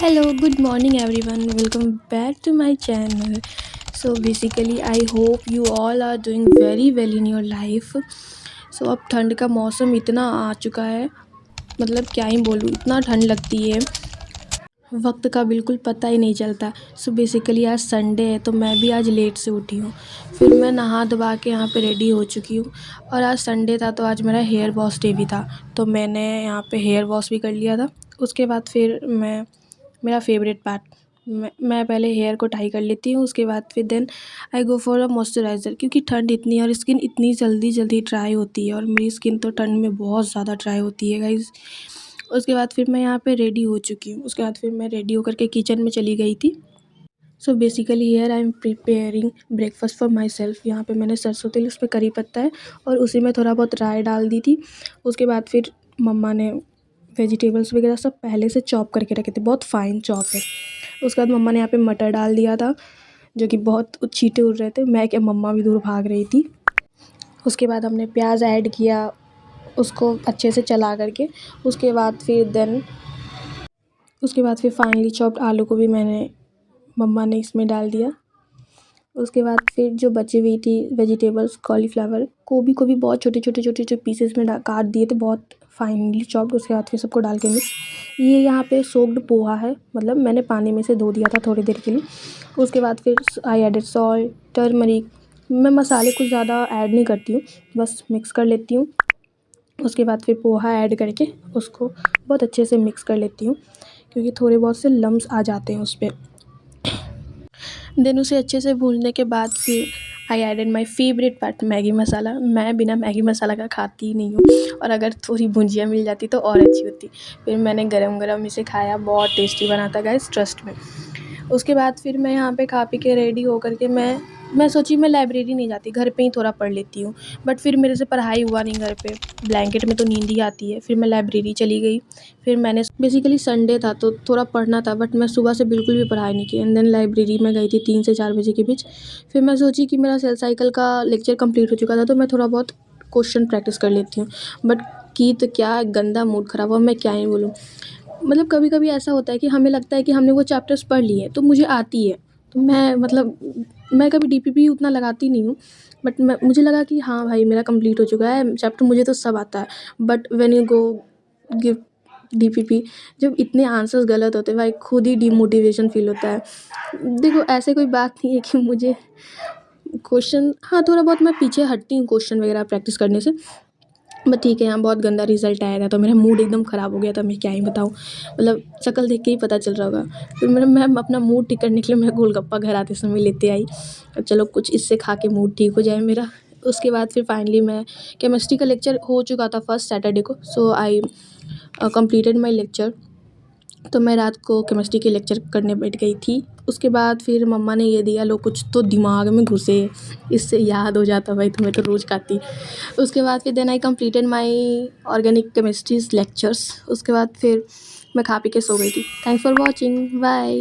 Hello, good morning everyone. Welcome back to my channel. So basically I hope you all are doing very well in your life. So अब ठंड का मौसम इतना आ चुका है, मतलब क्या ही बोलूँ, इतना ठंड लगती है, वक्त का बिल्कुल पता ही नहीं चलता। सो बेसिकली आज संडे है तो मैं भी आज लेट से उठी हूँ। फिर मैं नहा धोवा के यहाँ पे रेडी हो चुकी हूँ। और आज संडे था तो आज मेरा हेयर वॉश डे भी था, तो मैंने यहाँ पे हेयर वॉश भी कर लिया था। उसके बाद फिर मेरा फेवरेट पार्ट, मैं पहले हेयर को टाई कर लेती हूँ, उसके बाद फिर then I go for a moisturiser, क्योंकि ठंड इतनी है और स्किन इतनी जल्दी जल्दी ड्राई होती है और मेरी स्किन तो ठंड में बहुत ज़्यादा ड्राई होती है गाइज़। उसके बाद फिर मैं यहाँ पे रेडी हो चुकी हूँ। उसके बाद फिर मैं रेडी होकर के किचन में चली गई थी। So basically here I am preparing breakfast for my self. यहाँ पे मैंने सरसों तेल, उसमें करी पत्ता है और उसी में थोड़ा बहुत राई डाल दी थी। उसके बाद फिर मम्मा ने वेजिटेबल्स वगैरह सब पहले से चॉप करके रखे थे, बहुत फाइन चॉप है। उसके बाद मम्मा ने यहाँ पे मटर डाल दिया था, जो कि बहुत छींटे उड़ रहे थे, मैं क्या मम्मा भी दूर भाग रही थी। उसके बाद हमने प्याज ऐड किया, उसको अच्छे से चला करके। उसके बाद फिर देन उसके बाद फिर फाइनली चॉप्ड आलू को भी मम्मा ने इसमें डाल दिया। उसके बाद फिर जो बची हुई थी वेजिटेबल्स, कॉलीफ्लावर, गोभी को भी बहुत छोटे छोटे छोटे छोटे पीसेस में काट दिए थे, बहुत फाइनली चॉप्ड। उसके बाद फिर सबको डाल के मिक्स। ये यहाँ पे सोक्ड पोहा है, मतलब मैंने पानी में से धो दिया था थोड़ी देर के लिए। उसके बाद फिर आई एडेड सॉल्ट, टर्मरिक। मैं मसाले कुछ ज़्यादा ऐड नहीं करती हूँ, बस मिक्स कर लेती हूँ। उसके बाद फिर पोहा ऐड करके उसको बहुत अच्छे से मिक्स कर लेती हूँ, क्योंकि थोड़े बहुत से लम्स आ जाते हैं उस पर। देन उसे अच्छे से भूनने के बाद फिर I added my favourite part, Maggi masala. मैं बिना मैगी मसाला का खाती ही नहीं हूँ, और अगर थोड़ी भुंजिया मिल जाती तो और अच्छी होती। फिर मैंने गरम गरम इसे खाया, बहुत टेस्टी बना था गाइस, ट्रस्ट में। उसके बाद फिर मैं यहाँ पे खा पी के रेडी होकर के मैं सोची मैं लाइब्रेरी नहीं जाती, घर पे ही थोड़ा पढ़ लेती हूँ। बट फिर मेरे से पढ़ाई हुआ नहीं घर पे, ब्लैंकेट में तो नींद ही आती है। फिर मैं लाइब्रेरी चली गई। फिर मैंने बेसिकली संडे था तो थोड़ा पढ़ना था, बट मैं सुबह से बिल्कुल भी पढ़ाई नहीं की। एंड देन लाइब्रेरी में गई थी 3 से 4 बजे के बीच। फिर मैं सोची कि मेरा सेल साइकिल का लेक्चर कंप्लीट हो चुका था, तो मैं थोड़ा बहुत क्वेश्चन प्रैक्टिस कर लेती हूँ। बट की तो क्या, गंदा मूड ख़राब हुआ, मैं क्या ही बोलूँ। मतलब कभी कभी ऐसा होता है कि हमें लगता है कि हमने वो चैप्टर्स पढ़ लिए, तो मुझे आती है, तो मैं कभी डीपीपी उतना लगाती नहीं हूँ। बट मुझे लगा कि हाँ भाई, मेरा कंप्लीट हो चुका है चैप्टर, मुझे तो सब आता है। But when you go give DPP, जब इतने आंसर्स गलत होते हैं भाई, खुद ही डिमोटिवेशन फील होता है। देखो ऐसे कोई बात नहीं है कि मुझे क्वेश्चन, हाँ थोड़ा बहुत मैं पीछे हटती हूँ क्वेश्चन वगैरह प्रैक्टिस करने से। बट ठीक है, यहाँ बहुत गंदा रिज़ल्ट आया था तो मेरा मूड एकदम ख़राब हो गया था, मैं क्या ही बताऊँ। मतलब शक्ल देख के ही पता चल रहा होगा। फिर मैं अपना मूड ठीक करने के लिए मैं गोलगप्पा घर आते समय लेते आई। अब चलो कुछ इससे खा के मूड ठीक हो जाए मेरा। उसके बाद फिर फाइनली मैं केमिस्ट्री का लेक्चर हो चुका था फर्स्ट सैटरडे को, सो आई कंप्लीटेड माई लेक्चर। तो मैं रात को केमिस्ट्री के लेक्चर करने बैठ गई थी। उसके बाद फिर मम्मा ने ये दिया, लो कुछ तो दिमाग में घुसे, इससे याद हो जाता भाई, तुम्हें तो रोज़ खाती। उसके बाद फिर then I completed my organic chemistry's lectures. उसके बाद फिर मैं खा पी के सो गई थी। Thanks for watching, bye.